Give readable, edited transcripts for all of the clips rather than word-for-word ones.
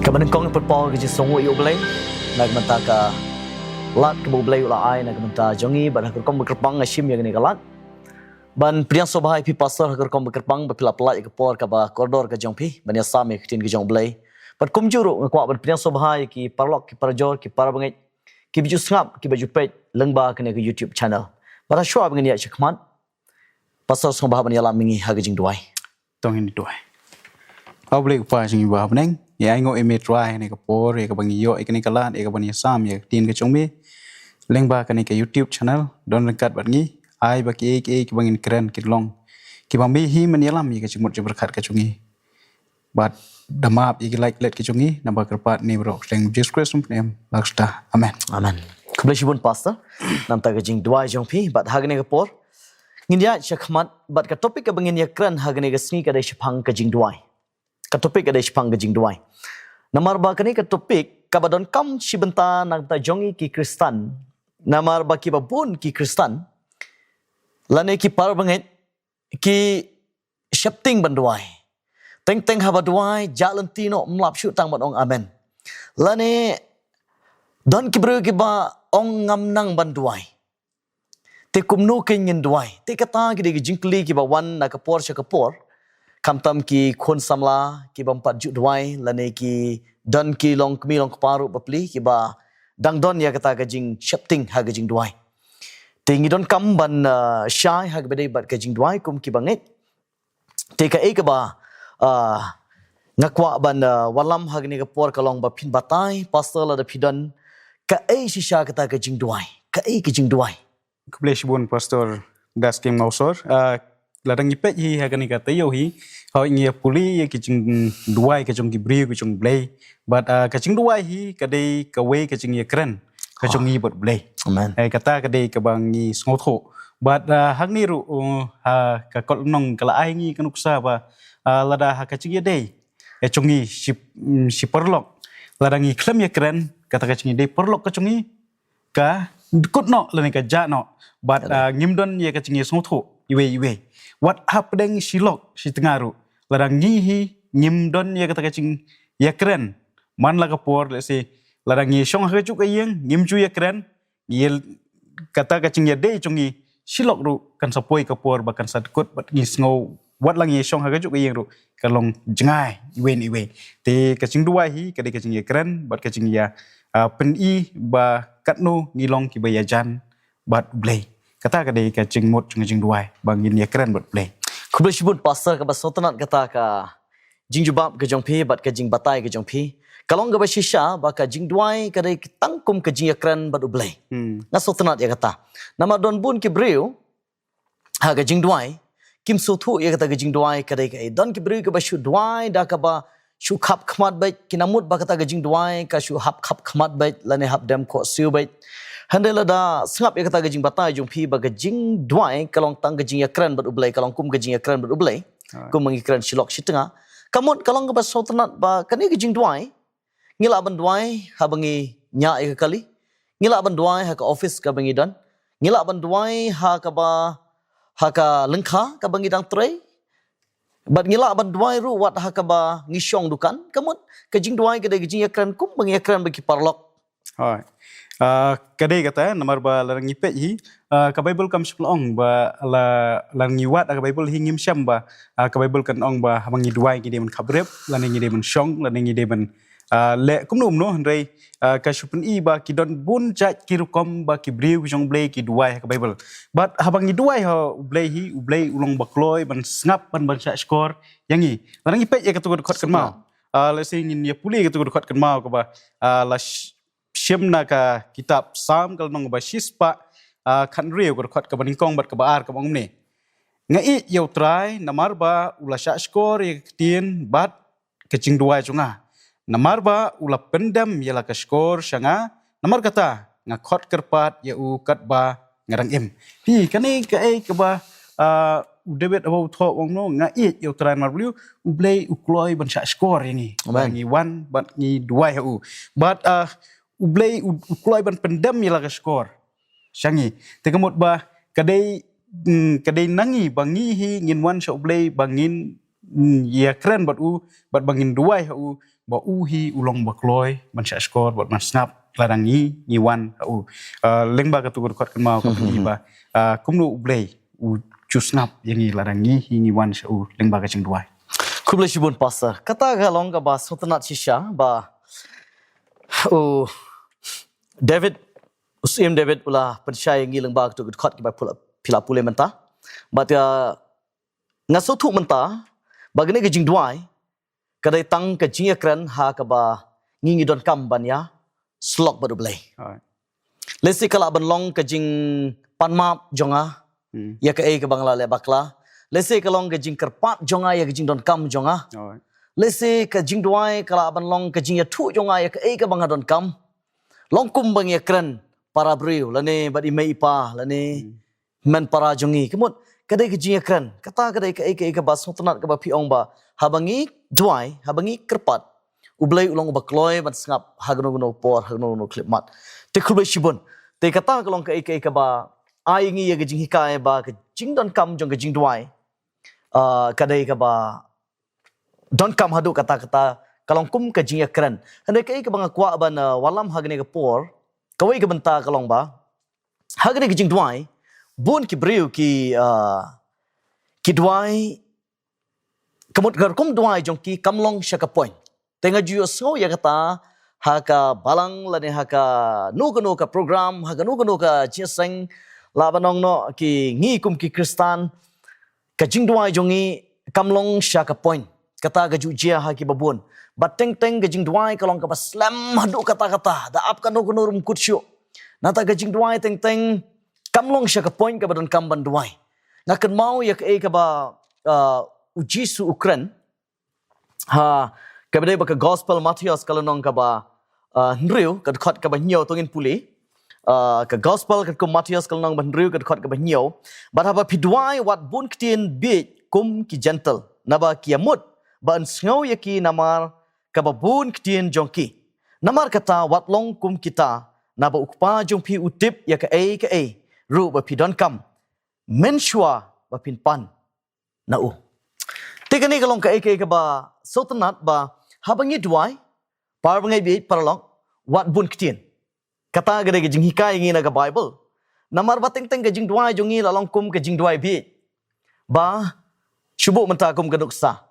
Kabanengkong pagpaw ke songo iyo belay nagmenta ka lat ke belay ula ai nagmenta jongi ban hakkom bekerpang ngashim yang ni kalat ban priang sobhai pi pasar hakkom bekerpang bapila pelai ke por ka ba koridor ke jongpi ban ya same ke tin ke jong belay pat kumjuru ngakwa ban priang sobhai ki parlok ki parjor ki parbangai ki biju ngap ki baju page lengba ke ke YouTube channel para shwa bangni ya chakman pasar sobha ban ya lamingi hagajing duai tong ini duai au blek pa sing ba neng ya ngo eme try ne ka por e ka bangi yo e ka ni kalat e ka bani sam ya tin ka chongme lengba ka ni ka YouTube channel don kat bat ngi ai ba ki ki bangin keren ki long ki bang mi hi man yalam yi ka chimut je berkat ka chungi bat damap yi like let ki chungi namba kerpat ni bro teng Jesus Christ name laksta amen amen kublashibun pastor nam ta gajing duai jongpi bat hagne ka por ngindia chakmat bat ka topik ka bangin ya kran hagne ka sngi ka de shphang ka jing duai ka topik ada shpang gajing duai namar ba kani ka topik kabadon kam shibenta nang ta jongi ki kristan namar ba ki babun ki kristan lane ki parbanget ki shapting banduai teng teng haba duai jalan tino mlap shu tang ong amen lane don ki bru ki ba ong ngam nang banduai te kumno kenyin duai te kata ki de jingkli ki ba wan na ka por sha ka por kamtam ki khon samla ki bam pat ju duai lane ki don ki long kmi long paru bapli ki ba dang don ya kata gajing shapting ha gajing duai tingi don kam ban shai ha bede bat gajing duai kum ki banget te ka e ka ba ngakwa ban walam ha gni ka por ka long ba phin batai pastor la da phidan ka e shisha kata gajing duai ka e gajing duai kublesh bun pastor das kim ngausor ladang ipet hi ha kani kata yo hi ho ngia puli ye kicing duai ka jong gibri ku jong blay but kacing duai hi kadai ka we kacing ye kren ka jong ni bot blay amen ai kata kadai ka bangi snotho but hak ni ru ha ka kol nong kala ai ngi kanuksa ba lada ha kacing ye dei e jong ni si perlok ladang i klem ye kren kata kacing dei perlok ka jong ni ka kut no lani ka ja no but ngimdon ye kacing ye snotho iwe what happening silok si tengaru ladang ngi hi nyim don ya kata kacing ya keren man la kapor le se ladang ngi shong ha chu kayeng nyim chu ya keren yel kata kacing ya de chungi silok ru kan sapoi kapor bakan sadkut bat ngi sngo what lang ye shong ha chu kayeng ru kalong jengai iwe te kacing dua hi kade kacing ya keren bat kacing ya pen i ba katno ngilong ki bayajan bat blay kata kadai kacing mut jing duai bangin ya keren buat play kublashibun pastor ka basotanat kata ka jing jubab ke jongpi bat ka jing batai ke jongpi kalong ga bashisha ba ka jing duai ka dai tangkum ka jing keren bat ublay ngasotanat ya kata nama don bun ki breu ha ka jing duai kim sothu ya kata ka jing duai ka dai ka don ki breu ka bashu duai da ka ba shu khap khmat bai kinamut ba kata ka jing duai ka shu hap khap khmat bai lane hap dem ko siu bai handela da sengap ya kata gajing batai jong pi ba gajing duai kalong tang gajing ya keren ber ublai kalong kum gajing ya keren ber ublai kum mangi keren silok sitengah kamut kalong ba sautanat ba kani gajing duai ngila ban duai ha bangi nya e kali ngila ban duai ha ka office ka bangi dan ngila ban duai ha ka lengkha ka bangi dang trei bat ngila ban duai ru wat ha ka ba ngishong dukan kamut gajing duai ka gajing ya keren kum bangi ya keren bagi parlok hai kadai kata namar ba larang ipet hi ka bible kam splong ba la ngiwat ka bible hi ngim syam ba ka bible kan ong ba hamangi duai ngi demen khabrep lan ngi demen shong lan ngi demen le kumnum no ndrei ka shupun i ba ki don bun ja ki rukom ba ki briu jong blay ki duai ka bible but habangi duai ho blay ulong bakloi ban snap ban sha skor yangi larang ipet ya katu khot kan mau le sing ya puli katu khot kan mau ka ba la Syamna ka kitab Sam kalau nong ba shispa kan riu ko khot ka baningkong bat ka baar ka mong ni ngai yau try namar ba ula sha skor ye tien bat kecing duai chunga namar ba ula pendam yala ka skor shanga namar kata nga khot kerpat ya u kat ba ngarang em hi kani ka e ka ba David about thok wong no ngai yau try mar bliu ublay ukloi ban sha skor yani ngi wan bat ngi duai u but ublay ukloi ban pendam yala ka skor shangi te kamut ba kadai nangi bangi hi ngin wan sha ublay bangin ya keren bat bangin duai u ba hi ulong ba kloi ban sha skor bot man snap ladang ni wan leng ba ka tu kot kan mau ka ni ba kumnu ublei chu snap yang ni ladang ni wan sha leng ba ka jing duai Kublai Shibun Pastor. Kata galong ka ba sotanat shisha ba David usim David ula percaya ngilang ba tu kot ki ba pila pule menta. But ngasotu menta bagane ke jing duai kadai tang ke jing ekran ha ka ba ngingi don kam banya slok ba dublai. Lesi kala ban long ke jing panmap jonga ya ke ke bangla le bakla. Lesi kalong ke jing kerpat jonga ya ke jing don kam jonga. Lesi ke jing duai kala ban long ke jing ya tu jonga ya ke bangla don kam. Long kum bang ya kran para briu lane badi mai pa lane men para jongi kemut kadai ke jing kran kata kadai ke ba sotanat ke ba piong ba habangi duai habangi kerpat ublai ulong ba kloi ban sngap hagno por hagno klip mat te khulbai shibun te kata kalong ke ba ai ngi ya ke jing hikai ba ke jing don kam jong ke jing duai kadai ke ba don kam hadu kata kalong kum ke jing kran kadai ke bang kwa ban walam hagne ke por kawai ke benta kalong ba hagne ke jing duai bun ki briu ki duai kamut garkum duai jong ki kamlong shaka point tenga juyo so ya kata haka balang lane haka nugo ka program haka nugo ka jeseng labanong no ki ngi kum ki kristan ka jing duai jongi kamlong shaka point kata ga jujia haki babun bateng teng ga jing duai kalong ka baslam hadu kata da ap ka nugo rum kutsyo nata ga jing duai teng teng kamlong shaka point ka badon kamban duai ngakan mau ya ka ba uji su ukran ha kabade ba ka gospel Matthias kalanong ka ba nriu ka khot ka ba nyaw tongin puli ka gospel ka kum Matthias kalanong ba nriu ka khot ka ba nyaw ba ha ba pidwai wat bun ktien bi kum ki gentle na ba kiamut ba an sngaw ya ki namar ka ba bun ktien jongki namar kata wat long kum kita na ba ukpa jongpi utip ya ka ru ba pidon kam menshua ba pinpan na Tiga ni kalong ka ba sotanat ba habangi duai par bangai bi paralong wat bun ktien kata gade ke jing hikai ngi na ka Bible namar ba teng ke jing duai jongi lalong kum ke jing duai bi ba shubu menta kum ke duksa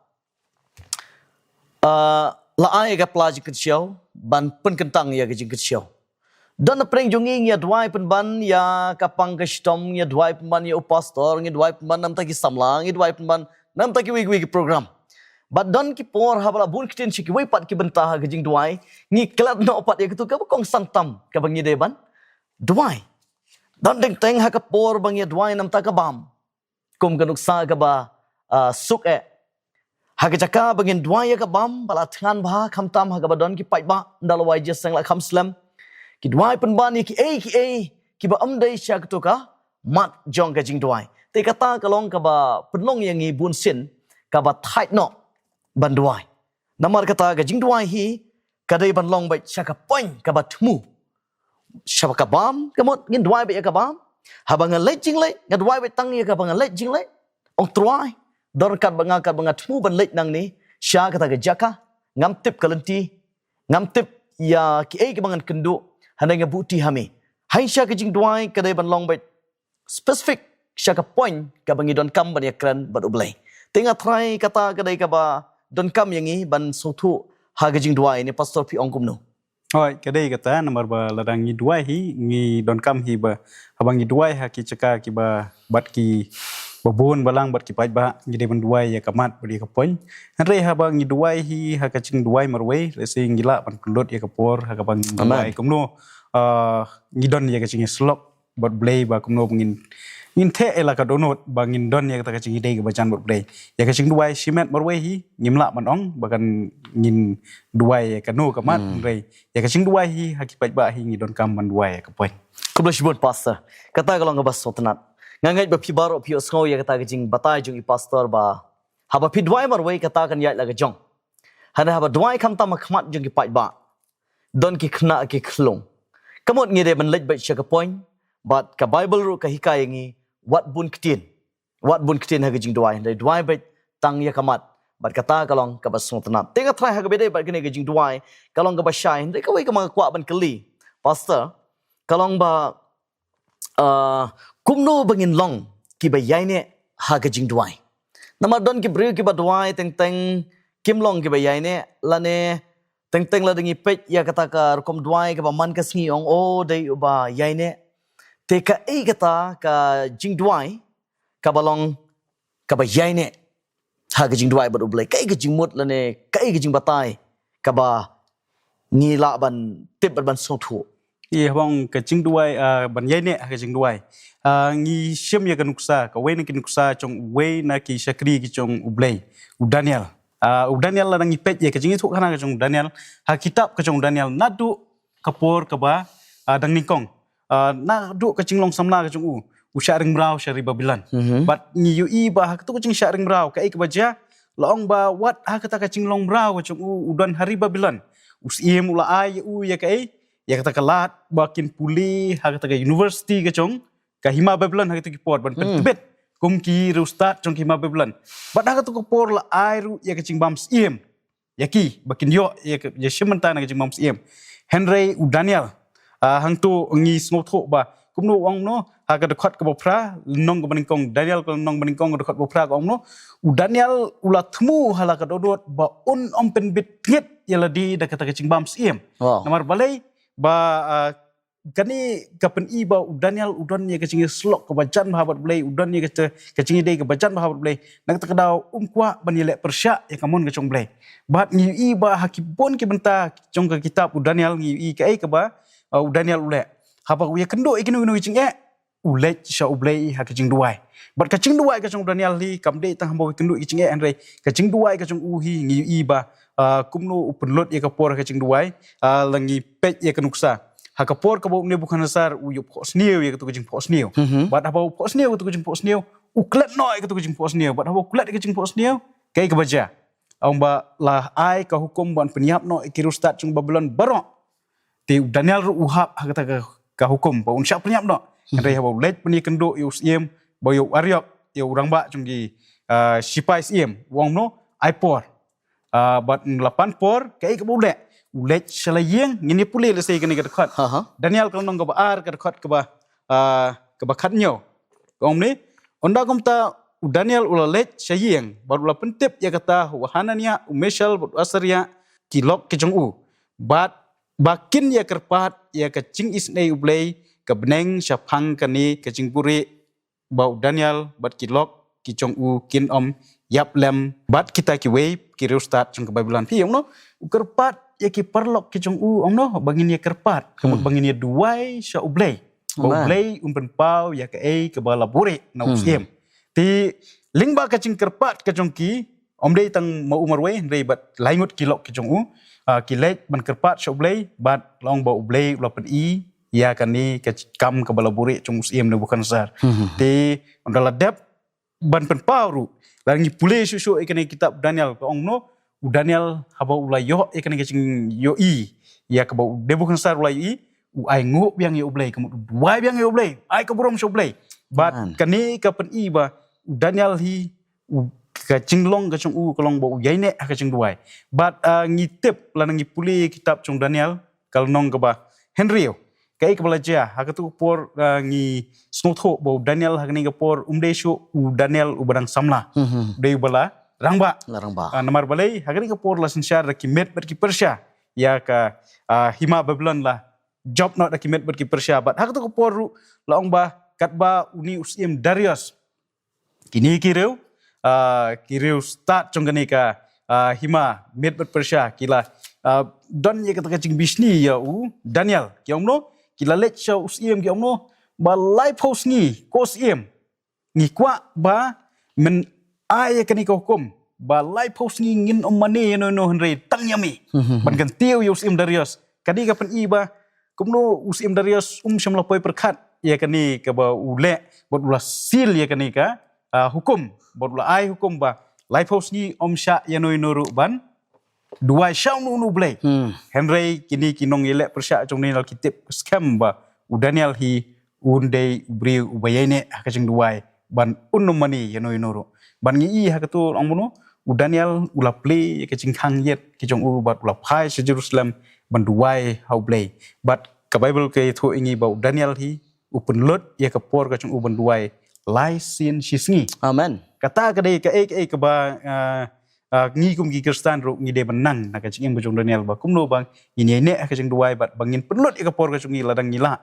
la ai ka plaji ke chiao ban pen kentang ya ke jing ke chiao dan preng jongi ya duai pen ban ya kapang ke stom ya duai pen ban ya pastor ya duai pen ban nam ta ki samlang ya duai pen ban nam ta ki wig program but don ki por habala bun kitin chiki wai pat ki bentah ke jing duai ngi klat no pat ya tu ka kong santam ka bangi deban duai don deng teng ha ka por bangi duai nam ta ka bam kum ka nuksa ka ba suk ha ka jaka bangi duai ya ka bam bala than ba kham tam ha ka ba don ki pai ba dalawai je sang la kham slam ki duai pen ban ki ki ba amdai sha ka tu ka mat jong ka jing duai te kata kalong ka ba penlong yang ngi bun sin ka ba thai no ban duai namar kata ga jing duai hi kadai ban long bai sha ka point ka ba thmu sha ka bam ka mot ngin duai bai ka bam ha ba ngal jing le ngad duai bai tang ya ka ba ngal jing le ong truai dor kat ba thmu ban le nang ni sha kata ga jaka ngam tip kalanti ngam tip ya ki ka bangan kendu hanai nga buti hami hai sha ka jing duai kadai ban long bai specific Syaka point ka bangi don kam ban yakran ban ublay. Tinga try kata kadai ka ba don kam yangi ban sotu hagajing duai ni pastor pi ongkum no. Oi kadai kata nomor ba ladang ngi duai hi ngi don kam hi ba habang ngi duai ha ki caka ki ba bat ki babun balang bat ki pai ba ngi de ban duai ya kamat budi ka point. Re habang ngi duai hi ha ka cing duai marwei rese ngi la ban kulot ya ka por ha ka bang duai kumno ngi don ya ka cing slok bot blay ba kumno ngin the ela ka donot bangin don ya kata cing ide ke bacan bot play ya ka cing duai simet marwei hi ngimla manong bakan ngin duai ya ka no ka mat rei ya ka cing duai hi hakipat ba hi ngi don kam man duai ya ka poin Kublash bon pastor kata kalong ngebas sotenat ngangai ba pi baro pi osngau ya kata jing batai jung i pastor ba haba pi duai marwei kata kan ya la ka jong hana haba duai kam ta makmat jung ki pai ba don ki khna ki khlong kamot ngi de ban lej ba cha ka poin but ka Bible ru ka hikai ngi wat bun ktien ha jing duai dai duai bet tang ya kamat bat kata kalong ka basung tanat tengah try ha bede bat kene gajing duai kalong ka basai ndai ka wei ka mga kwa ban keli pastor kalong ba kumno bangin long ki ba yai ne ha gajing duai namar don ki bru ki ba duai teng teng kim long ki ba yai ne la ne teng teng la dengi pet ya kata ka kom duai ka ba man ka sngi ong o dei ba yai ne te ka ei kata ka jing duai ka balong ka ba yai ne ha ka jing duai ba ublai kai ka jing mut la ne kai ka jing batai ka ba ni la ban tip ban so thu Iya bang ke jing duai ban yai ne ke jing duai ngi shem ya kanuksa ka we na kinuksa chong we na ki shakri ki chong ublai u Daniel la ngi pet ya ke jing thu kana ke chong Daniel ha kitab ke chong Daniel nadu kapor ka ba dang ningkong na du ke jing long samna ke chong u sharing brau shari babilan but ngi yu i ba ha tu ke jing sharing brau ka ik ba ja long ba wat ha kata ke jing long brau ke chong u dan hari babilan usiem ula ai u ya ka ya kata kelat bakin puli ha kata ke university ke chong ka hima bablan ha kata ki port ban tebet kum ki rustat chong hima bablan bat ha kata ko por la airu ya ke ching bam siem ya ki bakin yo ya shimanta na ke ching bam siem Henry u Daniel hang tu ngi sngo tho ba kum no ong no ha ka dekat ke bopra nong ke baningkong Daniel ko nong baningkong ke dekat bopra ko ong no u Daniel ula thmu hala ka dodot ba un om pen bit ngit ya la di da kata ke ching bam siem namar balai ba kani kapan i ba Daniel udan ye kecing slok ke bajan bahabat blai udan ye kecing dei ke bajan bahabat blai nang takdau kwa ban ye lek persya ye kamun ke chong blai bat ngi i ba hakibon ke benta chong ke kitab Daniel ngi i ke ai ke ba Daniel ule haba ye kendo ikinu inu ching ule sha ublai ha kecing duai bat kecing duai ke chong Daniel li kam dei tang hamba kendo iking andre kecing duai ke chong uhi ngi i ba kumno upenlot ye kapor ke ching duai langi pet ye kenuksa ha kapor ka ne bukan asar u yo posneu ye ke jing posneu bat ha posneu ke jing posneu u klet noi ke jing posneu bat ha klet ke jing posneu kai ke baja amba lah ai ka hukum ban penyiap no kiru start chung Babylon barok ti Daniel ru uhap ha kata ka hukum ba unsya penyiap no andre ha let peni kendo yo siem ba yo ariok yo urang ba chung gi sipai siem wong no ai por bat 8 por kai ke boleh ulet selayeng ngini pulih lesai kini ke dekat Daniel kalau nong ke baar ke dekat ke ba khatnyo kong ni onda komta Daniel ulalet sayeng baru la pentip ya kata wahanania umeshal bot asaria kilok ke jong bat bakin ya kerpat ya ke cing isnei ublei ke beneng syapang kani ke cing puri bau Daniel bat kilok ki jong kin yap lem bat kita ki wei ki rustat chung ke Babylon pi ong no kerpat ya ki perlok ki chung ong no bangin ya kerpat kemudian bangin ya duai sya ublei ublei umpen pau ya ke ke bala bure na usiem ti lingba ka cing kerpat ka chung ki dei tang mau umar wei ndei bat laingut kilok ki chung ki lek ban kerpat sya ublei bat long ba ublei ula pen i ya kan ni ka kam ke bala bure chung usiem ne bukan sar ti ondala dep ban pen pau ru langi pule susu ikane kitab Daniel ko ong no Daniel haba ulai yo ikane kecing yo i ya ka bau de bukan sar ulai i u ai ngo biang yo ublei kemu duai biang yo ublei ai ka borom so ublei bat kani ka pen i ba Daniel hi ka cinglong ka chung kolong bau yaine ka cing duai bat ngitip lanangi pule kitab chung Daniel kal nong ka ba Henry kai ka belajar ha ka tu por ngi snotho bau Daniel ha ni ka por umdeshu Daniel ubadang samla dei bala rangba namar balai ha ni ka por la sinsyar ki met ber ki persya ya ka hima Babylon la job not ki met ber ki persya bat ha ka tu por la ong ba katba uni usim Darius kini kireu start chung ni ka hima met ber persya kila don ye kata kacing bisni ya Daniel ki ong no kila let sya usiem ki ong no ba life house ngi kos iem ngi kwa ba men ai ka ni ka hukum ba life house ngi ngin mane no henry tang yami ban kan tiu usiem Darius kadi ka pen i ba kumno usiem Darius syamla poi perkhat ya ka ni ka ba ule bot ula sil ya ka ni ka hukum bot ula ai hukum ba life house ngi sya ya no ban dua syau nu blai Henry kini kinong yelek persya chung ni lal kitip scam ba Daniel hi undei ubri ubayene hakajing duai ban unnum mani yano inoro ban ngi ha katu ong mono Daniel ula play ke cingkang yet ke jong bat ula pai se Jerusalem banduai how play but ka Bible ke thu ingi ba Daniel hi upen lot ya ka por ka jong banduai lai sin shisngi Amen. kata ka dei ka ek ka ba ngi kum gi Kristen ro ngi de banang na ka cingim ba jong Daniel ba kumno bang ini ne ka jong duai bat bangin penlot ya ka por ka jong ngi ladang ngila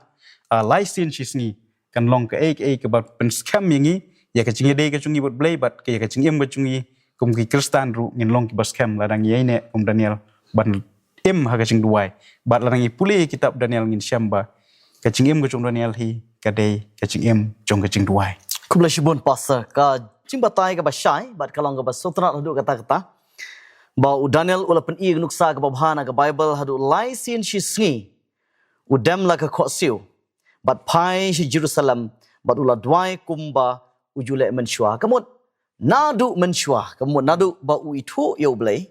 lai sin shisngi kan long ka ek ka ba pen scam yangi ya ka cingi de ka cungi bot blay bat ka ya ka cingim ba cungi kum ki Kristen ru ngin long ki baskem ladang yai ne kum Daniel ban em ha ka cing duai bat ladang i puli kitab Daniel ngin syamba ka cingim ka cung Daniel hi ka de ka cingim jong ka cing duai Kubla shibun pastor ka jing batai ka ba syai bat kalong ka ba sutrat hadu kata-kata ba Daniel ula pen i nuksa ka babhana ka Bible hadu lai sin shisngi udem la ka khotsiu bat pai shi Jerusalem bat ula dwai kumba ujule mensyua kamut nadu mensyua kamut nadu ba u itu yo blay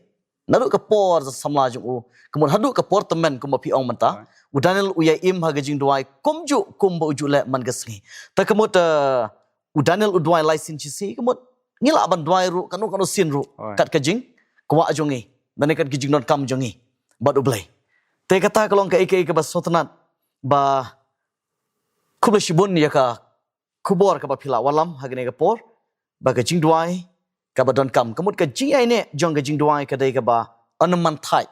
nadu ka por samla jung u kamut hadu ka por temen kumba pi ong menta u Daniel u ya im ha gajing duai kumju kumba ujule man gasngi ta kamut u Daniel u duai license chisi kamut ngila ban duai ru kanu sin ru kat kajing kwa jongi dan kat gijing not kam jongi bat u blay te kata kalong ka ike ba sotnat ba kubla shibun ya ka kubor ka ba pila walam hagne ka por ba ka jing duai ka ba don kam kamut ka jing ai ne jong ka jing duai ka dai ka ba anaman thai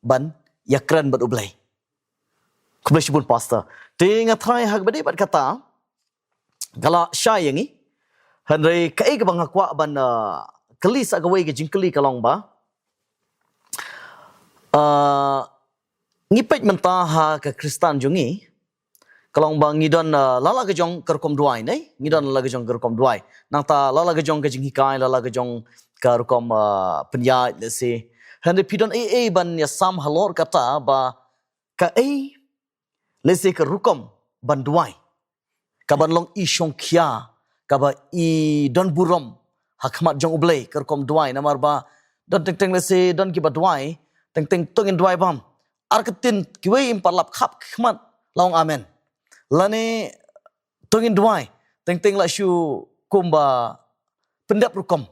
ban yakran bat ublai kubla shibun pastor te nga thai hag ba dei bat kata gala shay yangi hanrei ka ai ka bang kwa ban kali sa ka wei ka jing kali ka long ba ngipet menta ha ka Kristan jongi kalong bang ngidon lala ke jong kerkom duai nei ngidon lala ke jong kerkom duai nang ta lala ke jong ke jing hikai lala ke jong kerkom penyai lesi hande pidon ban ya sam halor kata ba ka lesi ke rukom ban duai ka ban long i shong khia ka ba i don burom hakmat jong ublei kerkom duai namar ba don teng teng lesi don ki ba duai teng teng tongin duai bam arketin kiwe imparlap khap khmat long amen lani tongin duai teng la shu kumba pendap rukom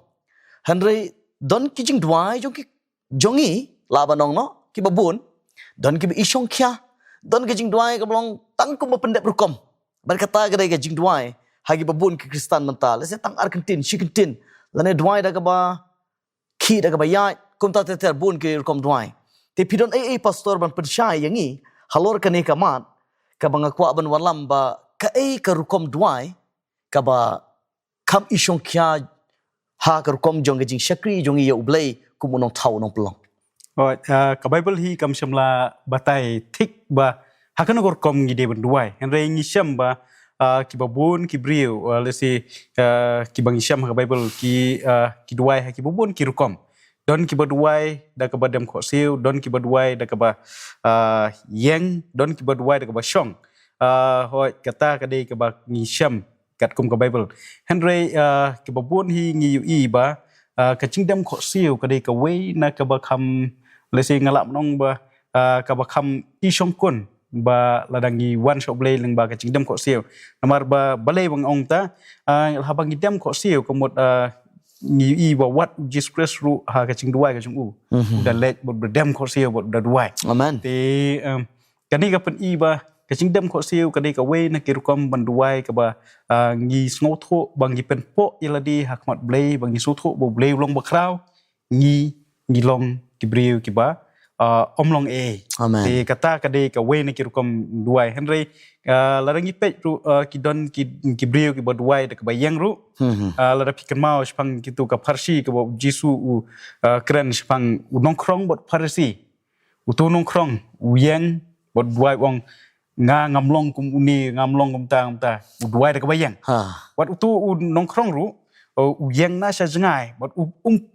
hanrei don kijing duai jongi labanong no ki babun don ki isong kya don kijing duai ka belong tang kumba pendap rukom berkata ka dai kijing duai hagi babun ki Kristen mental se tang arkentin shikentin lani duai da ka ba ki da ka ba ya kumta ter bun ki rukom duai te pidon pastor ban percaya yangi halor kane kamat ka bang kwa ban walam ba ka ka rukom duai ka ba kam isong kya ha ka rukom jong jing shakri jong ye ublei kumunong thau nong plong ka Bible hi kam shamla batai thik ba hakan gor kom ngi de ban duai henre ngi syamba ki babun ki briu lesi ki bang syam ka Bible ki duai ha ki babun ki rukom don ki baduai da ka badam kho siu don ki baduai da ka ba yeng don ki baduai da ka ba shong hoi kata ka dei ka ba ngi sham kat kum ka Bible henry ki babun hi ngi yu i ba ka chingdam kho siu ka dei ka wei na ka ba kham lesi ngalap nong ba ka ba kham i shong kun ba ladangi wan shop blay leng ba ka chingdam kho siu namar ba balai bang ong ta habang ngidam kho siu komot ngi ba wat Jesus Christ ru ha ka ching duai ka chung u da let bot dem kho siu bot da duai amen te kani ka pen i ba ka ching dem kho siu ka dei ka we na ki ru kom ban duai ka ba ngi sngo tho bang gi pen po iladi ha kmat blay bang gi su tho bo blay long ba kraw ngi long ki briu ki ba omlong amen te kata ka dei ka we na ki ru kom duai henry larang i pet ru ki don ki briu ki ba duai da ka ba yang ru lara pikan mau spang kitu ka parsi ka bo jisu kren spang unong krong bot parsi utu nong krong uyang bot duai wong ngamlong kum uni ngamlong kum ta duai da ka bayang wat utu nong krong ru uyang na sa jangai bot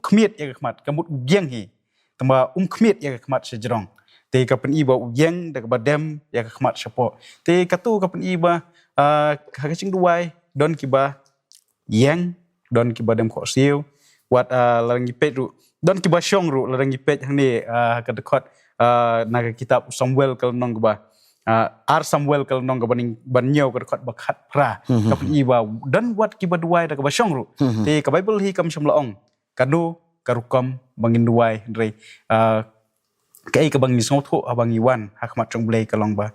khmiet ya khmat kamut uyang hi tamba khmiet ya khmat sa jrong te ka pen i ba uyang da ka badem ya khmat sapo te katu ka pen i ba ka ching duai don ki ba yang don ki badam kho siu wat larang ipet ru don ki ba shong ru larang ipet hang ni ka dekot na ka kitab Samuel kal nong ba Samuel kal nong ka baning banyo ka dekot bakhat pra ka pen i ba don wat ki ba duai da ka ba shong ru te ka Bible hi kam shamla ong kanu karukom bangin duai Andre cái cái bằng số thuốc bằng Iwan hak mặt trong play cái lòng ba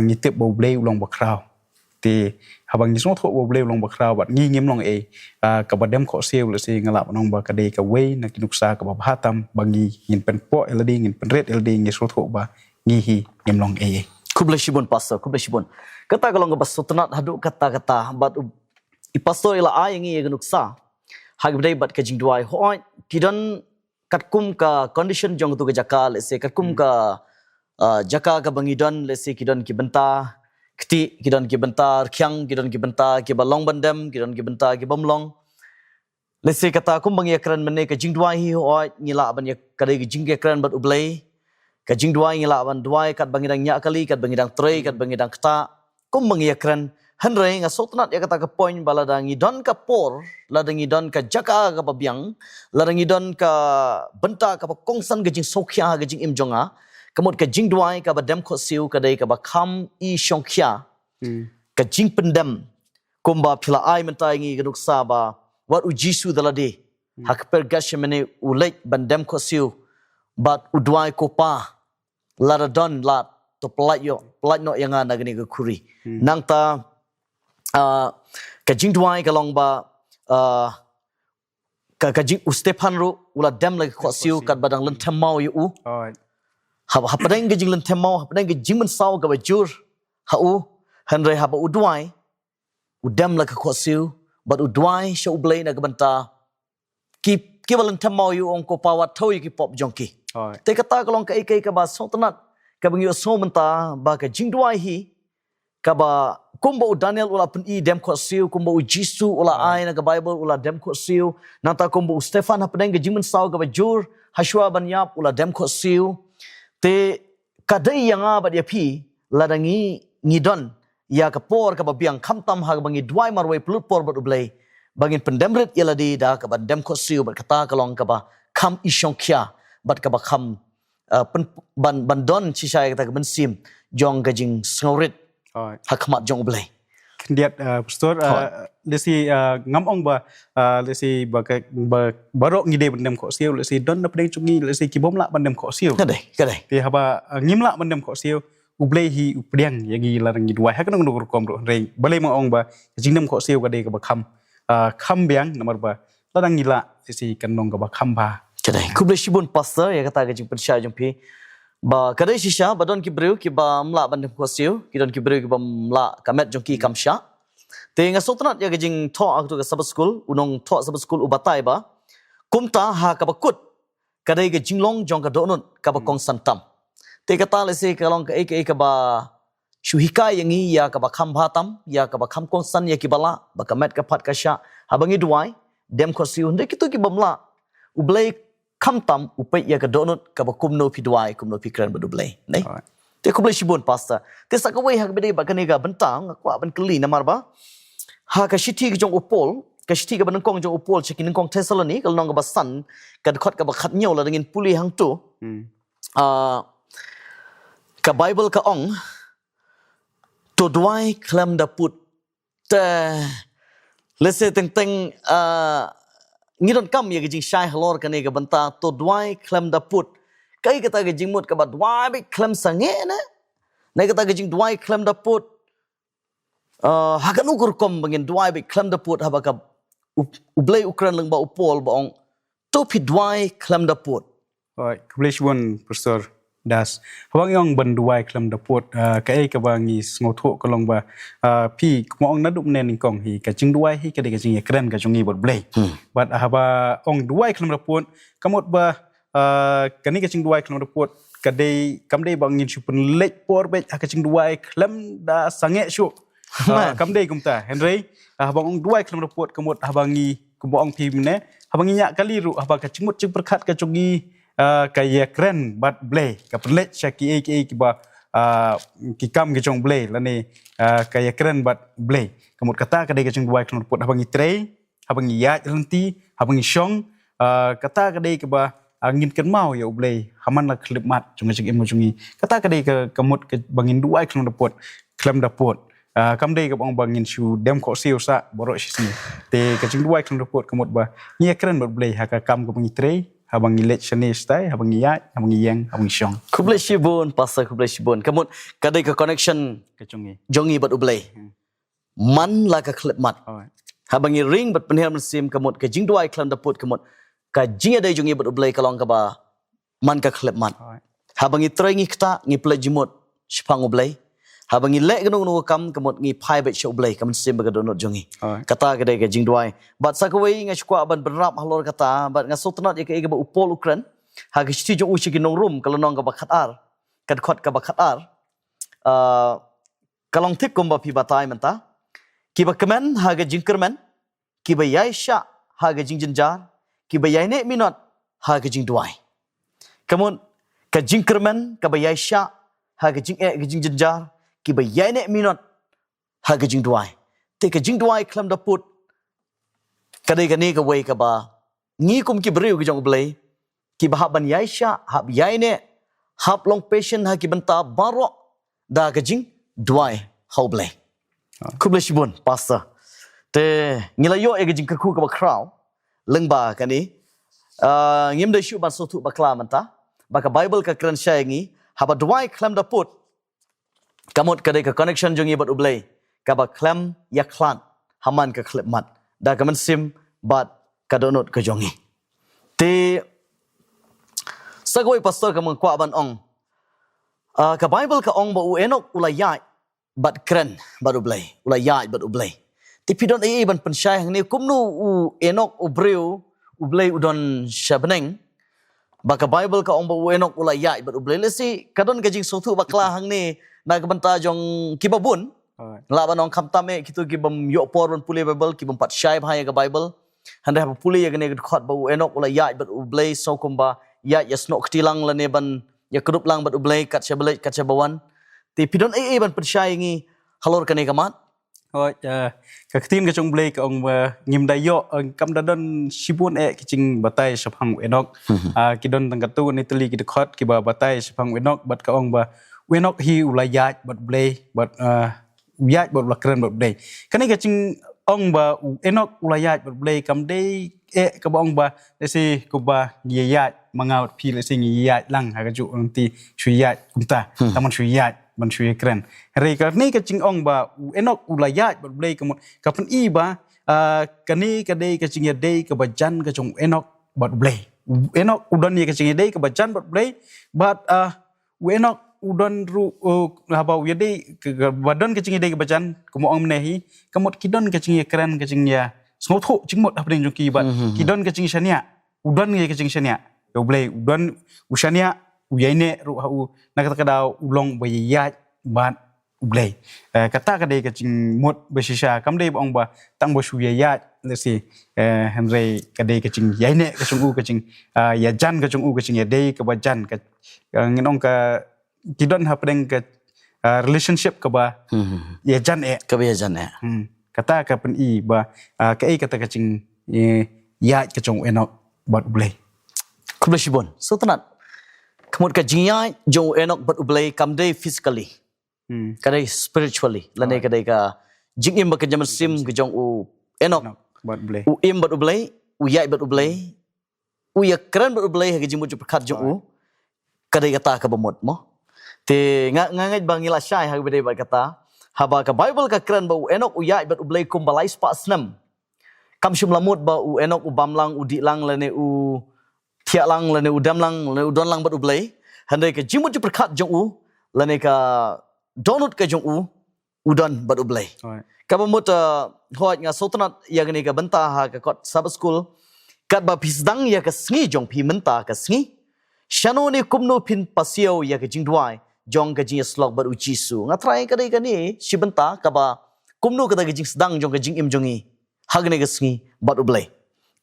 nghi tiếp bầu play lòng bạc rào thì bằng số thuốc bầu play lòng bạc rào bạn nghi nghiêm lòng ấy cái bạn đem khó siêu là gì ngay là lòng ba cái đây cái way na kinuk sa cái bà hatam bằng nghi nhìn pen po LED nhìn pen red LED nghi số thuốc ba nghi hi nghiêm lòng ấy Kublashibun pastor, kublashibun. Kata kalau nggak basutnat hadu kata-kata, bat pastor ila ay ngi ganuksa. Hagbday bat kajing duai hoi kidan katkum ka condition jong tu ke jaka lese katkum ka jaka ka bangidan lese kidan ki benta kti kidan ki benta khyang kidan ki benta ki balong bandam kidan ki benta ki bomlong lese kata kum bangi akran mene ka jing duai hi hoi ngila ban ya kadai ki jing akran bat ublai ka jing duai ngila ban duai kat bangidang nya kali kat bangidang trei kat bangidang kta kum bangi akran Henry nga sotnat ya kata ke poin bala dangi don ka por la dangi don ka jaka ka babiang la dangi don ka benta ka kongsan gajing sokhya gajing imjonga kamot ka jing duai ka badem kho siu ka dai ka ba kham I shongkhya ka jing pendem kumba phila ai mentai ngi ganuk sa ba wat u jisu dalade hak per gashmene ulai bandem kho siu bat udwai ko pa la don la to plat no yang ana gani ka khuri nang ta ka jing duai ka long ba ka jing Stefan ru ula dem la ko siu kat badang len temau yu ha padang ge jing len temau ha padang ge jing men sau ka bajur ha u hanre ha ba u duai u dem la ko siu but u duai sho blai na ka banta ki balan temau yu ong ko pawat thoi ki pop jongki te kata ka long ka ikai ka ba sotanat ka bangi so menta ba ka jing duai hi ka ba kumba u Daniel ula pen I dem ko siu kumba u Jisu ula ai na ka Bible ula dem ko siu nanta kumba u Stefan hapdeng ge jimen sau ka bajur Hashua ban yap ula dem ko siu te kadai yanga ba dia pi ladangi ngidon ya ka por ka babiang khamtam ha bangi duai marwai plut por ba ublei bangin pendemret yaladi da ka ba dem ko siu ba kata kalong ka ba kham ishong khya bat ka ba kham ban don chisai kata ka ben sim jong ka jing sngorit hakmat jong ublai Diat pastor lesi ngam ong ba lesi ba barok ngide bandem ko siu lesi don na pedeng chungi lesi kibom la bandem ko siu kadai ti haba ngim la bandem ko siu ublei hi updeng yagi larang ngidwai ha kanang ngur kom ro rei balai ma ong ba jingdem ko siu ka de ka ba kham biang nomor ba larang ngila lesi kanong ka ba kham ba kadai kubleshibun pastor ya kata gajing persya jong pi ba kadai shisha ba don ki breu ki ba mla bandem ko siu ki don ki breu ki ba mla kamet jong ki kamsha te nga sotnat ya gajing tho aktu ka sabas school unong tho sabas school ubatai ba kumta ha ka bakut kadai ga jinglong jong ka donut ka ba kong santam te kata le se ka long ka ek ba shuhika yangi ya ka ba kham bhatam ya ka ba kham kong san ya ki bala ba kamet ka phat ka sha habangi duai dem ko siu ndek tu ki bamla ublei kham tam upai ya ka donut ka ba kumno pi duai kumno pi kran ba dublei nei te kublei shibon pasta te sakawai hak bede ba kanega bentang kwa ban kli namar ba ha ka shiti ki jong upol ka shiti ka ban kong jong upol chekin kong Thessaloni kal nong ba san ka khot ka ba khat nyau la dingin puli hang tu ka Bible ka ong to duai klam da put te lese teng ngidon kam ya gijing shai halor kane ga banta to duai klam da put kai kata gijing mut ka ba duai bi klam sange na nai kata gijing duai klam da put hakan ukur kom bangin duai bi klam da put haba ka ublei ukran lang ba upol ba ong to pi duai klam da put kubleshibun pastor das hawang yong banduai klam da pot ka ka bangi ngotho ka long ba pi mo ong nadum nen kong hi ka jing duai hi ka de ka jing ekran ka jungi bot blai but haba ong duai klam da pot kamot ba kani ka jing duai klam da pot ka de kam de bangin chupun lek por be ka jing duai klam da sange shu kam de kumta henry haba ong duai klam da pot kamot habangi ko ong pi ne habangi nya kali ru haba ka jingmut jing berkat ka jungi kaya keren bat blay kapelet syaki ki ba ki kam ke jong blay lani kaya keren bat blay kamut kata kadai ke jong duai klon pot habangi trei habangi ya lenti habangi shong kata kadai ke ba angin ken mau ya blay haman la klip mat jong jong emo jongi kata kadai ke kamut ke bangin duai klon pot klem da pot kam dei ka bang bangin shu dem ko siu sa borok sini te ka jing duai kang report kamot ba ngia keren bot blei ha ka kam ko bangi tre ha bangi let shane stai ha bangi ya ha bangi yang ha bangi shong Kublai shibun, pasal kublai shibun. Kamu kadai ke connection ka chungi jongi bat ublay. Man la ka klip mat. alright Habangi ring bat penhir mesim kamut ke jing duai klam daput kamut. Ka jing ada jongi bat ublay kalong ka ba man ka klip mat. alright Habangi try ngi kta ngi play jimut shpang ublay. Habangi lek gnu gnu kam kamut ngi pai bat sha ublay kam sim ba donot jongi. alright Kata kadai ke jing duai. Bat sakawai ngai shkwa ban berap halor kata bat ngasotnat ya ke ba upol ukran. Ha ke sti jong uchi ki nong room kalau nong ka ba khatar. Kad khot ka ba khatar. Kalong tik kumba pi batai menta. Kiba kemen haga jingkermen, kiba yai sya haga jing jenjar, kiba yai ne minot haga jing duai. Kemun ka jingkermen kiba yai sya haga jing jing jenjar, kiba yai ne minot haga jing duai. Te ka jing duai klam daput kadai ka ne ka wei ka ba ngi kum ki beriu ki jong blai kiba haban yai sya hab yai ne hab long patient ha ki benta barok da ka jing duai hau blai. Kublai shibun pastor. Te ngilayo e gajing kerku ka bakraw lengba kani. Ngim da shu ban sotu bakla manta. Baka Bible ka kran syaingi haba duai klam da put. Kamut kadai ka connection jongi bat ublay. Ka ba klam ya klan haman ka klip mat. Da kaman sim bat kadonot ka jongi. Te sagoi pastor ka mengkwa ban ong. Ka Bible ka ong ba u enok ulayai bat keren baru blay ulai ya bat ublay tapi don ai ban pensyai hang ni kumnu u enok ubreu ublay udon shabneng baka Bible ka ong ba u enok ulai ya bat ublay lesi kadon gajing sotu bakla hang ni na kabanta jong kibabun alright la banong kamtame kitu kibam yo por puli Bible kibam pat syai bhai ka Bible hande ha puli ya gane khot ba u enok ulai ya bat ublay so kumba ya yasno ktilang la ne ban ya kerup lang bat ublay kat syabelet kat syabawan ti pidon ai ban percaya ngi halor kane kamat alright ka tin ka chung blei ka ong ba ngim da yo kam da don shibun ki ching batai saphang enok ki don tang katu ni teli ki khot ki ba batai saphang enok bat ka ong ba enok hi ulayat bat blei bat yat bat lakran bat blei kani ka ching ong ba enok ulayat bat blei kam dei ka ba ong ba lesi ko ba yat mangaut pi lesi yat lang ha ka ju nanti shuyat kumta taman shuyat ban shui keren re ka ni ka ching ong ba enok ulayat bat blei ka kapan i ba kani ka dei ka ching ya dei ka bajan ka chung enok bat blei enok udon ye ka ching ya dei ka bajan bat blei bat enok udon ru haba ya dei ka badan ka ching ya dei ka bajan ko mo ong nehi kamot kidon ka ching ya keren ka ching ya smotho ching mot hapdeng jong ki bat kidon ka ching shania udon ye ka ching shania yo blei udon ushania uyaine ru ha u nakata kadau ulong bayat bat ublay kata kadai ka ching mot besisha kam dei bong ba tang bo shuyayat lesi henry kadai ka ching yaine ka chung u ka ching ya jan ka chung u ka ching ya dei ka ba jan ka nginong ka kidon ha pedeng ka relationship ka ba ya jan kebiasaan kata ka pen i ba ka kata ka ching ya ka chung enok bat ublay kublai shibun so tenat Kemudian kajinya jauh enok bat ublay kamdai physically, kadai spiritually, lane kadai ka jingim ba kajaman sim kejong u enok bat ublay u im bat ublay u yai bat ublay u ya keren bat ublay hagi jimu juperkat jong u kadai kata ka bamot mo te ngangai bangila syai hagi badai bat kata haba ka Bible ka keren ba u enok u yai bat ublay kumbalai spa snam kam shum lamut ba u enok u bamlang u dilang lane u tiak lang lane udam lang lane udon lang bat ublay handai ka jimut perkat jong u lane ka donut ka jong u udon bat ublay ka bamut hoat nga sotanat ya gani ka benta ha ka kot sabas school kat ba pisdang ya ka sngi jong pi menta ka sngi shano ni kumno pin pasio ya ka jingdwai jong ka jing slog bat ujisu nga try ka dai ka ni si benta ka ba kumno ka jing sedang jong ka jing im jongi hagne ka sngi bat ublay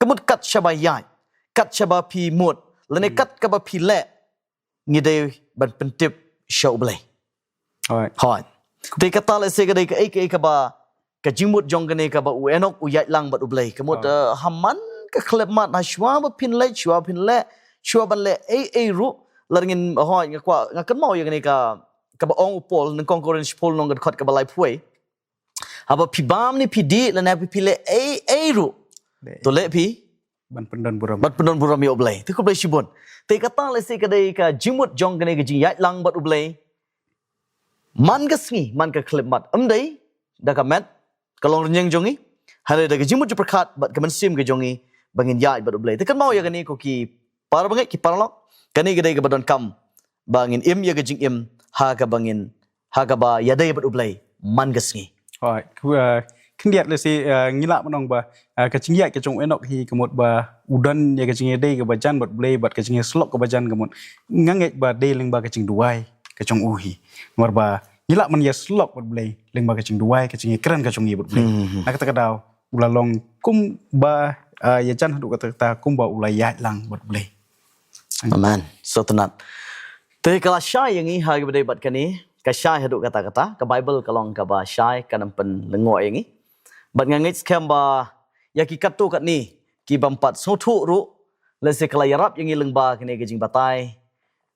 kamut kat shabayai kat chaba pi mut lene kat ka ba pi le ngide ban pentip show blay hoi te kata le se ka dei ka ba ka jimut jong gane ka ba u enok u yat lang bat u blay kamut haman ka klep mat na shwa ba pin le shwa ban le ru larngin hoi nga kwa nga kan mau ya gane ka ba ong upol nang konkurrens pol nong gat khot ka ba lai phuai Aba pi bam ni pi di la na pi pile ru. To le pi ban pendon buram bat penon buram yo blai. Tu ko blai shibon. Te kata le se kadai ka jimut jong kane ka jing yat lang bat ublai. Man ka sngi man ka klip mat. Amdai da ka met kalong renyang jongi. Hale da ka jimut perkat bat ka mensim ka jongi bangin yat bat ublai. Te kan mau ya kani ko ki para bangai ki para lok. Kani kadai ka badon kam bangin im ya ka jing im ha ka bangin ha ka ba yadai bat ublai man ka sngi. Rồi, kinh điệt là si ngila manong ba ka chingia ka chong enok hi kamot ba udan ya ka chingia dei ka bajan bat blay bat ka chingia slok ka bajan kamot nganget ba dei ling ba ka ching duai ka chong uhi mar ba ngila man ya slok bat blay ling ba ka ching duai ka chingia kran ka chong yi bat blay nak ta ka daw ulalong kum ba ya jan hadu ka ta kum ba ulaya lang bat blay. Amen. So tenat. Te kala syai yang i ha ka badai bat kani ka syai hadu kata-kata ka Bible kalong ka ba syai kanam pen lengo yang i bat ngangit skam ba ya ki katu kat ni ki bampat sotu ru le se kala yarap yang i lengba kini ke jing batai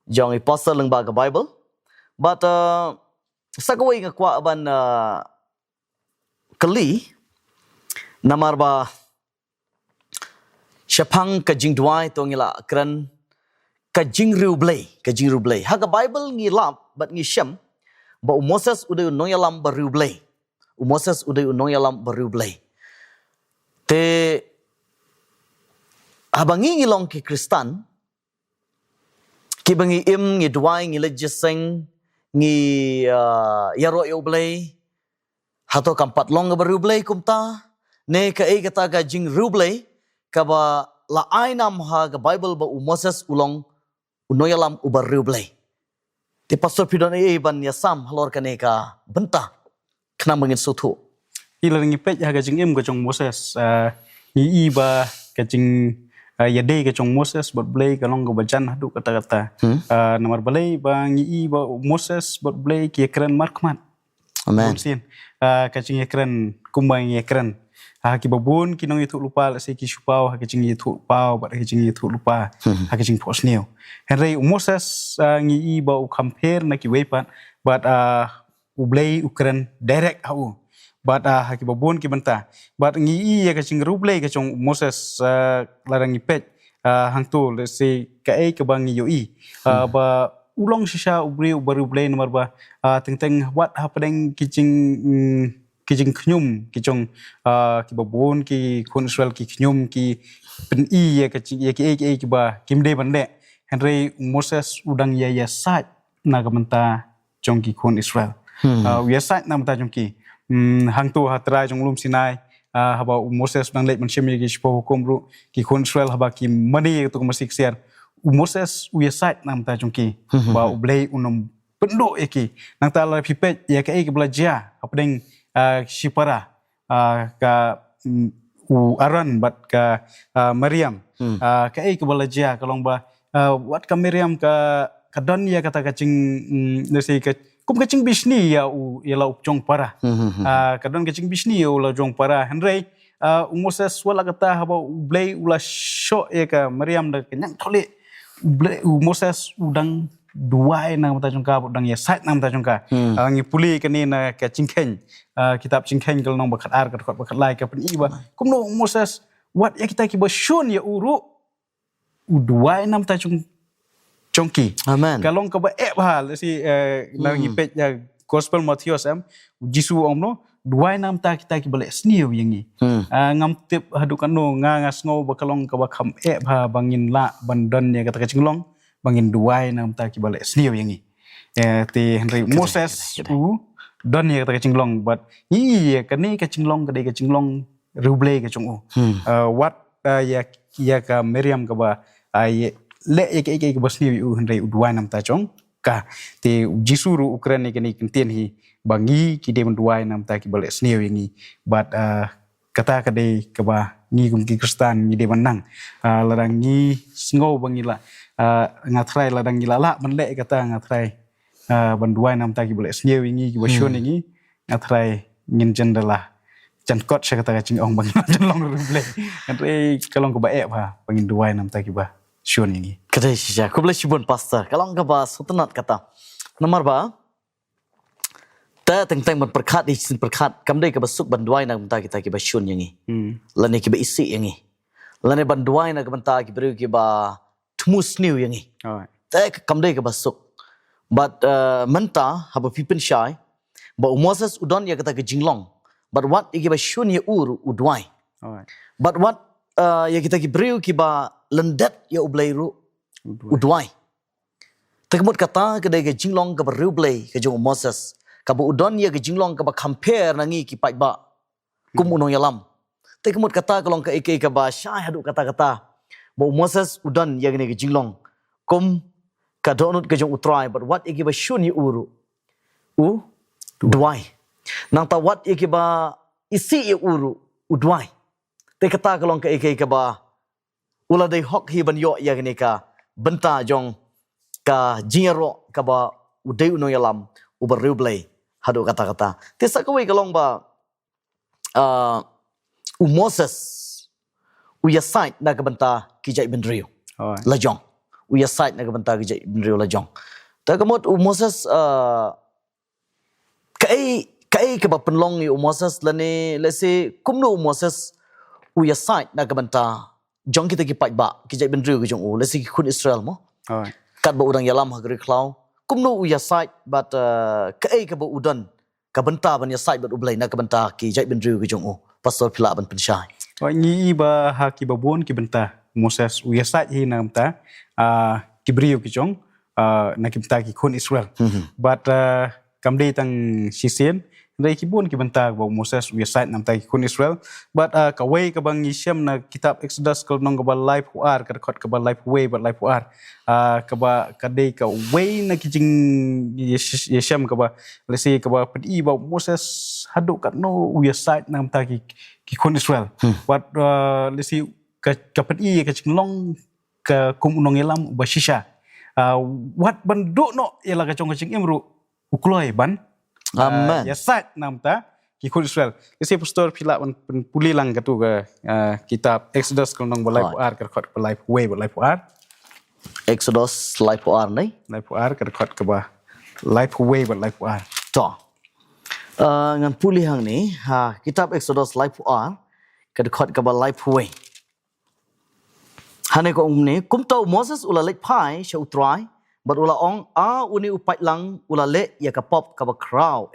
jong i poster lengba ka Bible but sakawai nga kwa ban kali namar ba syapang ka jing duai to ngila kran ka jing riu blai ha ka Bible ngi lap bat ngi syam ba Moses udah noyalam baru blay. Moses udah noyalam baru blay. Te abangi ngilong ki Kristan ki bangi im ngi duai ngi lejeseng ngi yaro yo blay hato kampat long baru blay kumta ne ka e kata ka jing ru blay ka ba la ainam ha ka Bible ba Moses ulong unoyalam ubaru blay. Di pastor pidon ban ya sam halor kane ka benta kena mangin sotu. Ila ngi pej ha ka ching im ka chong Moses ni ba ka ching ya dei ka chong Moses bat blay ka long ka bajan hadu kata-kata. Nomor balai ba ngi ba Moses bat blay ki kran markman. Amen. Ka ching kran kumbang ya kran. Ha ki babun ki nong itu lupa la se ki supau ha ki ching itu pau bat ki ching itu lupa ha ki ching posneo henry Moses ngi ba u compare na ki wepan but u blay ukran direct au but ha ki babun ki benta but ngi ya ka ching rublay ka chong Moses larang ngi pet hang tu le se ka e ka bang yo i ba ulong shisha ubri baru blay nomor ba teng what happening ki ching kijing knyum kijong ki babon ki kon Israel ki knyum ki pen i ya ka ya ki ba kim de bande henry Moses udang ya sat na gamenta jong ki kon Israel ya sat na mata jong ki hang tu hatra jong lum Sinai haba Moses udang lek mensyem ki spo hukum ru ki kon Israel haba ki mani tu masik siar Moses ya sat na mata jong ki ba ublei unom penduk ki nang ta la pipet ya ka belajar apa deng Shipara ka Aaron bat ka Maryam ka ai ka balaja kalong ba wat ka Maryam ka don ya kata kacing nasi ka kum kacing bisni ya ya la upjong para ka don kacing bisni ya la jong para henry Moses wala kata haba blay ula sho ya ka Maryam da kenyang tole blay Moses udang duai na mata jongka udang ya sat na mata jongka ngi puli kani na ka cingken kitab cingken kalau nong bakat ar kat bakat lai ka pen iba kum no Moses wat ya kita ki basyun ya uru duai na mata jongki Amen. kalau ka ba hal si na ngi pet ya gospel Matthews Jisu omno duai na mata kita ki bale sniu yangi ngam tip hadukan no ngas ngo bakalong ka bakam ha bangin la bandan ya kata cinglong bangin duai nam ta ki bale sniu yangi ti Henry Moses don ya kata cinglong but kani ka cinglong ka cinglong ruble ka chung what ya ka Miriam ka ba le ya ka ba sniu Henry duai nam ta chong ka ti jisuru Ukraine kani kentien hi bangi ki de duai nam ta ki bale sniu yangi but kata ka de ka ba ngi kum ki Kristan ngi de menang larang ngi sngo bangila ngatrai ladang gilala menlek kata ngatrai banduai nam ta ki boleh snyew ingi ki basyun ingi ngatrai ngin jendela jankot saya kata cing ong bang long ruble ngatrai kalong ko bae ba bangin duai nam ta ki ba syun ingi Kadai sija ko boleh sibon pastor kalong ka ba sutenat kata nomor ba ta teng ban perkhat di sin perkhat kam dei ka basuk ban duai na benta kita ki ba shun yangi lane ki ba isi yangi lane ban duai na benta ki bru ki ba tmus new yangi Alright. ta kam dei ka basuk but menta haba pipen shai ba umosas udon ya kata ke jinglong but what ki ba shun ya udwai Alright. but what ya kita ki bru ki ba lendet ya ublairu udwai takmut kata ke dei ke jinglong ka ba rublai ke jong umosas kaba udon ya ke jinglong kaba compare nangi ki pai ba kum unong yalam te kemut kata kalong ka eke ka ba syai hadu kata-kata ba Moses udon ya ke jinglong kum ka donut ke jong utrai but what eke ba shun yu uru duai nang ta what eke ba isi yu uru udwai te kata kalong ka eke ka ba ula dei hok hi ban yo ya ke ka benta jong ka jingero ka ba udai unong yalam uber rublai hadu kata-kata. Tesa kawai kalong ba Moses uyasait na kabanta kijai benrio Alright. lajong uyasait na kabanta kijai benrio lajong. Ta kamot Moses kai ka ba penlong ni Moses lane lese kumno Moses uyasait na kabanta jong kita ki pai ba kijai benrio ki jong lese ki kun Israel mo. Alright. Kat ba udang yalam hagri klau kumno uya site but kai ka ba udan ka benta ban ya site but ublai na ka benta ki jai ben ru ki jong pastor pila ban pensyai Ngi ba ha ki babon ki benta Moses uyasat hi na mta ki brio ki jong na ki benta ki kon Israel. But kam dei tang sisen dei ki bon ki benta ba Moses uyasat na mta ki kon Israel. But ka way ka bang isyam na kitab Exodus kal nong ka ba life war ka khot ka ba life way but life war ka ba ka dei ka way na ki jing isyam ka ba lesi ka ba pedi ba Moses hadu kat no uyasat na mta ki kon Israel. But lesi ka pedi ka jing long ka kum unong elam ba shisha. What banduk no ialah ka chong ka jing imru ukloi ban. amen Yasat namta ki kon Israel. Kasi pastor pila puli lang katu ka kitab Exodus kal nong balai puar ka khot balai way balai puar. Exodus life or nei Balai puar ka khot ka ba life way balai puar. to ngan puli hang ni ha kitab Exodus life or ka khot ka ba life way hane ko ni kum to Moses ula lek pai sha utrai but ula ong uni upai lang ula le ya ka pop ka ba crow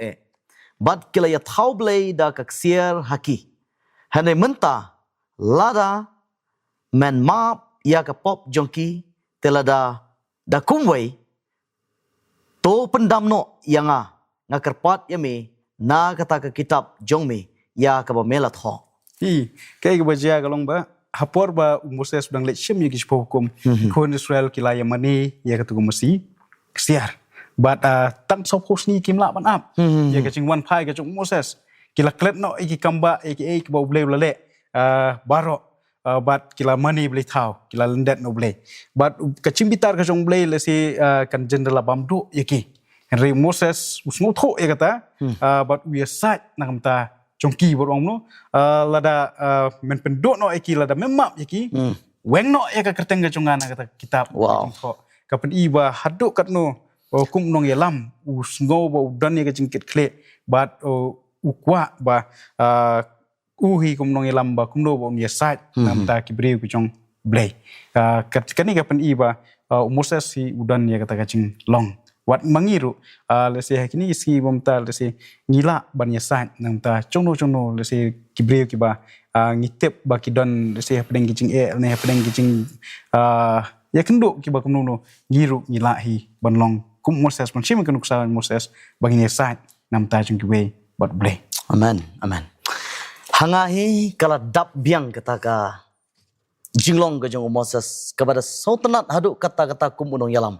but kila ya thau blei da ka ksier haki hane menta lada man map ya ka pop jongki telada da kumwei to pendam no yanga nga kerpat yami na kata ka kitab jongmi ya ka ba mela tho Hi kai ka baja kalong ba hapor ba Moses dang lek syem yi ki hukum kon Israel kila Yamani ya katu masi siar. But tang sop hosni kimla ban ap. Ya ka ching wan pai ka chung Moses. Kila klet no iki kamba iki ba blei lale baro but kila mani blei thau kila lendet no blei. But ka ching bitar ka chung blei lesi kan general bamdu yaki. Henry Moses usngo tho ya kata but we sat na kamta chongki borong no lada men pendok no iki lada memap iki weng no ya ka kerteng ka chungan kata kitab Wow. kapan iba haduk kat no kum nong yelam usngo ba udan ya ka jingkit kle bat ukwa ba uhi kum nong yelam ba kum no ba ya sat nam ta kibriu ku chong blay kani kapan iba Moses si udan ya kata kacing long wat mangiru lesi hakini isi bomta lesi ngila ban yasat nang ta chongno lesi kibreu kiba ngitep ba kidon lesi hapdeng kicing ne hapdeng kicing ya kendo kiba kumno ngiru ngila hi banlong kum Moses pun sim kenuk sa Moses bagi yasat nam ta chung kiwe bat ble amen amen hanga hi kala dap biang kata ka jinglong ka jong Moses kepada sultanat haduk kata-kata kum unong yalam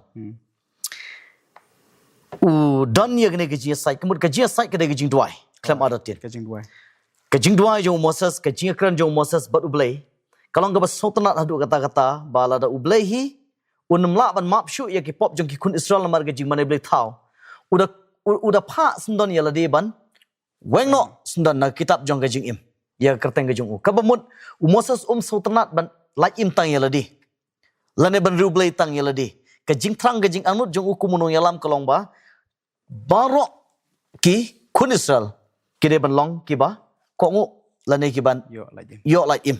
dan ya kene kejia sai kemud kejia sai kede kejing duai klam ada tin kejing duai jong Moses kejing kran jong Moses bat ublei kalau ngaba sultanat hadu kata-kata bala da ublei hi unmla ban map shu ya ki pop jong ki kun Israel mar kejing mane blei thau uda pha sendon ya lade ban weng no sendon na kitab jong kejing im ya kerteng kejing kabamut Moses sultanat ban like im tang ya lade lane ban ublei tang ya lade kejing trang kejing anut jong ukumunong yalam kalong ba barok ki kun Israel kide ban long kiba ko ngu lani kiban yo lagi yo like im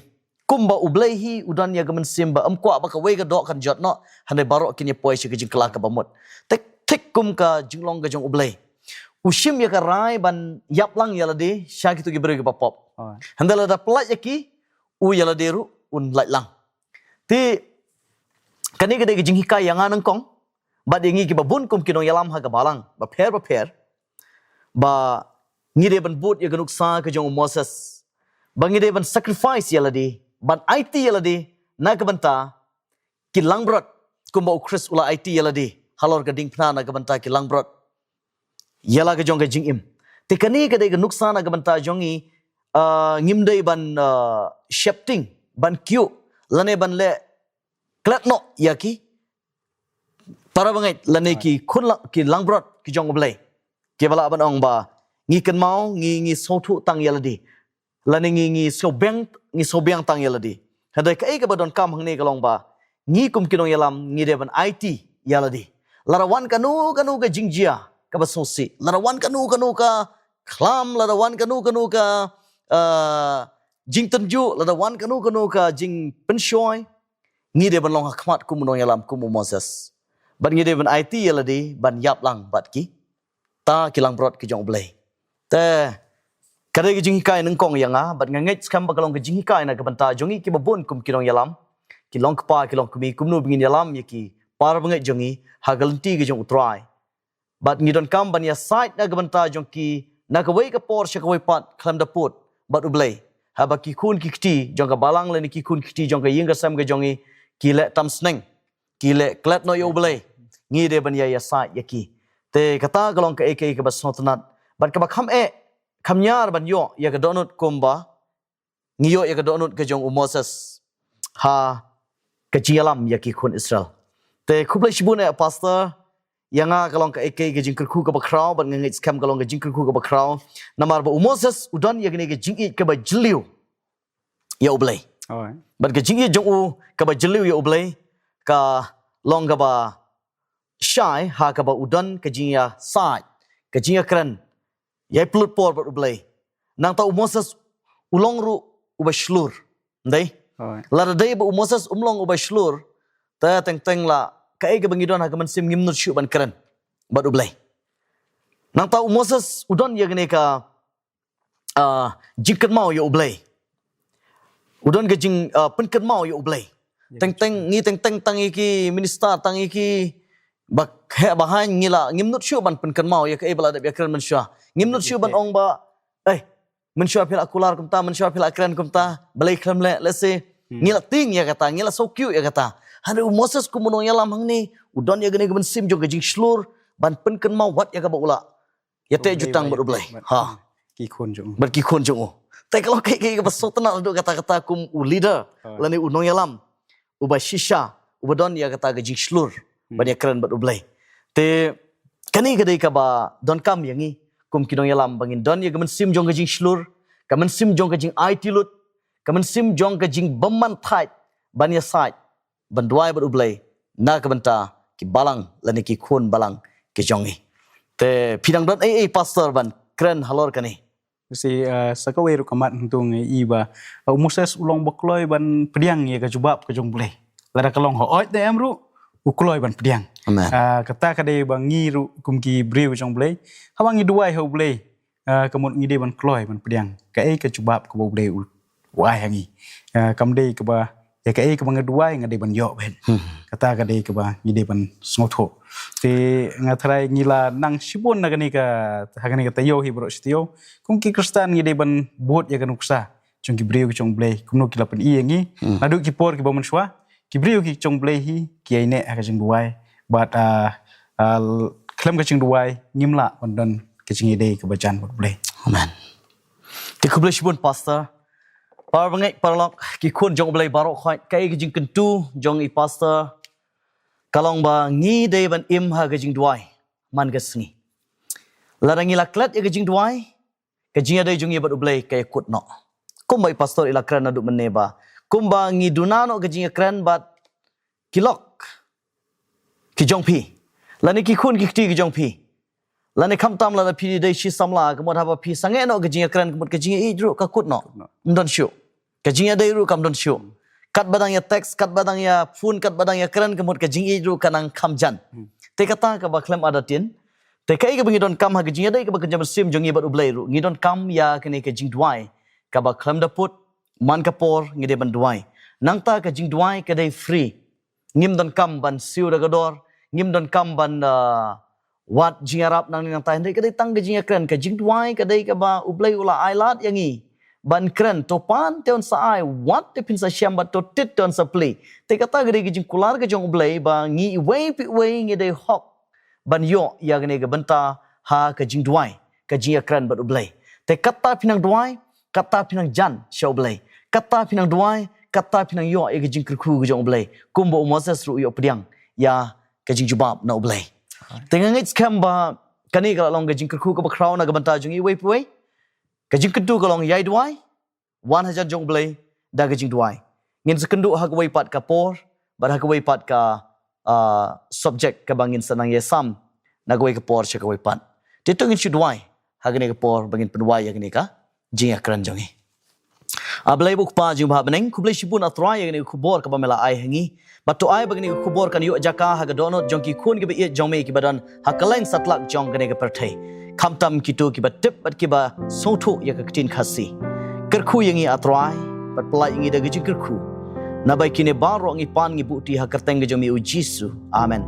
kumba ublehi udan ya gaman simba kwa ba ka wega dok kan jot no hande barok kinya poi shi kijing kala ka bamut tek kum ka jinglong ka jong ublei ushim ya ka rai ban yap lang ya lade sha kitu ki beri ka pop handala da plat yaki u ya lade ru un lai lang ti kani ka de jing hikai yang anang kong ba de ngi ki babun kum kinong yalam ha ka balang ba pher ba ngi de ban but ya ganuk sa ka jong Moses ba ngi de ban sacrifice ya lade ban IT yaladi na kabanta ki langbrot kumba ukris ula IT yaladi halor gading pna na kabanta ki langbrot yala ga jonga jing im te kani ga de nuksa na kabanta jongi ngimdei ban shifting ban kyu lane ban le kletno yaki para bangai lane ki khun ki langbrot ki jong blai ke bala ban ong ba ngi kan mau ngi sotu tang yaladi lani ngi sobiang tang yaladi hadai kai ka badon kam hangne kalong ba ngi kum kinong yalam ngi devan IT yaladi larawan kanu ka jingjia ka basosi larawan kanu ka khlam larawan kanu ka jing tenju larawan kanu ka jing penshoy ngi devan long khmat kum nong yalam kum Moses ban ngi devan IT yaladi ban yap lang bat ki ta kilang brot ki jong blai te kada ke jing kai nang kong yanga bat ngangai skam bakalong ke jing kai na ke banta jongi ki babon kum kilong yalam kilong kpa kilong kumi kumnu bingin yalam yaki par bangai jongi hagalenti ke jong utrai bat ngidon kam ban ya site na ke banta jongki na ke wei ke por sha ke wei pat klam da put bat ublei ha ba ki kun ki kti jong ka balang le ni ki kun kti jong ka ying ka sam ke jongi ki le tam sneng ki le klet no yo ublei ngi de ban ya site yaki te kata kalong ke ek ke basnotnat bat ka ba kham kamnyar ban yo ya ka donut kumba ngiyo ya ka donut ke jong Moses ha ke jialam ya ki kun Israel te kublai shibune pastor yanga kalong ka ek ke jingkul ku ka bakrau ban ngai skam kalong ka jingkul ku ka bakrau namar ba Moses udan ya ke jingi ke ba jliu ya ublai ban ke jingi jong u ka ba jliu ya ublai ka long ka ba shai ha ka ba udan ke jinga sai ke jinga kran yai pelut por bat ublai nang tau Moses ulong ru ubashlur ndai la dai ba Moses umlong ubashlur ta teng la kai ga bangidon ha gaman sim ngimnut shu ban kran bat ublai nang tau Moses udon ya gane ka jingkat mau ya ublai udon ga jing penkat mau ya ublai teng ngi teng tangi ki minister tangi ki bak he bahan ngila ngimnut shu ban penkat mau ya kai bala da biakran mansha ngimnut shu ban ong ba mensya pil akular kumta mensya pil akran kumta balai kram le let's say ngila ting ya kata ngila so cute ya kata hanu Moses kumunong yalam hang ni udon ya gane gaban sim jong gajing slur ban penken mau wat ya ka ba ula ya te jutang ber ulai ha ki khon jong ber ki khon jong te kalau kai ba so tenal do kata kum u leader lani unong yalam uba shisha ubadon ya kata gajing slur ban ya kran ber ulai te kani gadai ka ba don kam yangi kum kinong yalam bangin don ya gaman sim jong gajing slur kaman sim jong gajing IT lut kaman sim jong gajing baman thait ban ya site ban duai ber ublai na ka banta ki balang lani ki khun balang ki jongi te pidang dot pastor ban kren halor kani si sakawe ru kamat tung iba Moses ulong bakloi ban pediang ya ka jubab ka jong blai lara kalong ho oi te amru ukloi ban pediang kata kade bang ngiru kumki briu jong blai hawangi duai ho blai kamut ngide ban kloi ban pediang ka ka jubab ka blai wai hangi kamde ka ba ya ka ka bang duai ngade ban yo ben kata kade ka ba ngide ban snotho te ngatrai ngila nang sibon na gani ka hagani ka tayo hi bro sitio kumki kristan ngide ban bot ya kanuksa jong ki briu jong blai kumno kila pen i ngi nadu ki por ki ba manswa ki briu ki jong blai hi ki ai ne ka jong duai but klem ka jong duai ngimla pandon ka jing ide ka bajan bot blai amen ki kublai shibun pastor par bangai parlok ki khun jong blai barok khoi kai ki jing kentu jong i pastor kalong ba ngi dei ban im ha ka jing duai man ga sngi larangi laklat ya ka jing duai ka jing dei jong i bat ublai kai kut no kumbai pastor ilakran adu meneba kumba ngi dunano ka jing kran bat kilok ki jong pi lani ki khun ki kti ki jong pi Lani kam tam la pi dei shi samla kemot haba pi sange no ke jing kran kemot ke jing I ru ka kut no. Mdon shu. Ke jing dei ru kam don shu. Kat badang ya teks, kat badang ya phone, kat badang ya kran kemot ke jing I ru kanang kam jan. Te kata ka ba klem adatin. Te kai ke bangi don kam ha ke jing dei ke ba ke jam sim jong I bat ublai ru. Ngi don kam ya kene ke jing duai. Ka ba klem da put man ka por ngi de ban duai. Nang ta ke jing duai ke dei free. Ngim don kam ban siu da gador, ngim don kam ban wat jing Arab nang nang tai kadai tang ke jing kran ke jing duai kadai ke ba ublai ula ailat yangi ban kran topan teon sa ai wat te pin sa syam bat to tit teon sa play te kata kadai ke jing kular ke jong ublai ba ngi wei pi wei ngi dei hok ban yo ya gane ke benta ha ke jing duai ke jing kran bat ublai te kata pinang duai kata pinang jan sya ublai kata pinang duai kata pinang yo e ke jing kerku ke jong ublai kumbo moses ru yo pediang ya ke jing jubab na ublai tengah ngit scam ba kani kalau long gajing kerku ke background na gabanta jung I wei puai gajing kedu kalau yai duai 100 jong blai da gajing duai ngin sekendu hak wei pat ka por bar hak wei pat ka subject ka bangin sanang ye sam na wei ka por che ka wei pat titu ngin chu duai hak ne ka por bangin penwai ya ni ka jing akran jong I ablai buk pa jung ba beneng kublai shibun atrai ya ni kubor ka bamela ai hangi Batu ai bagini kubor kan yuk jaka haga donot jong ki kun ki be jong me ki badan hakalain satlak jong gane ka perthai khamtam ki tu ki ba tip bat ki ba sothu ya ka tin khasi kerku yangi atrai bat pelai yangi da gijing kerku nabai kine baro ngi pan ngi buti ha kerteng ge jong mi u jisu amen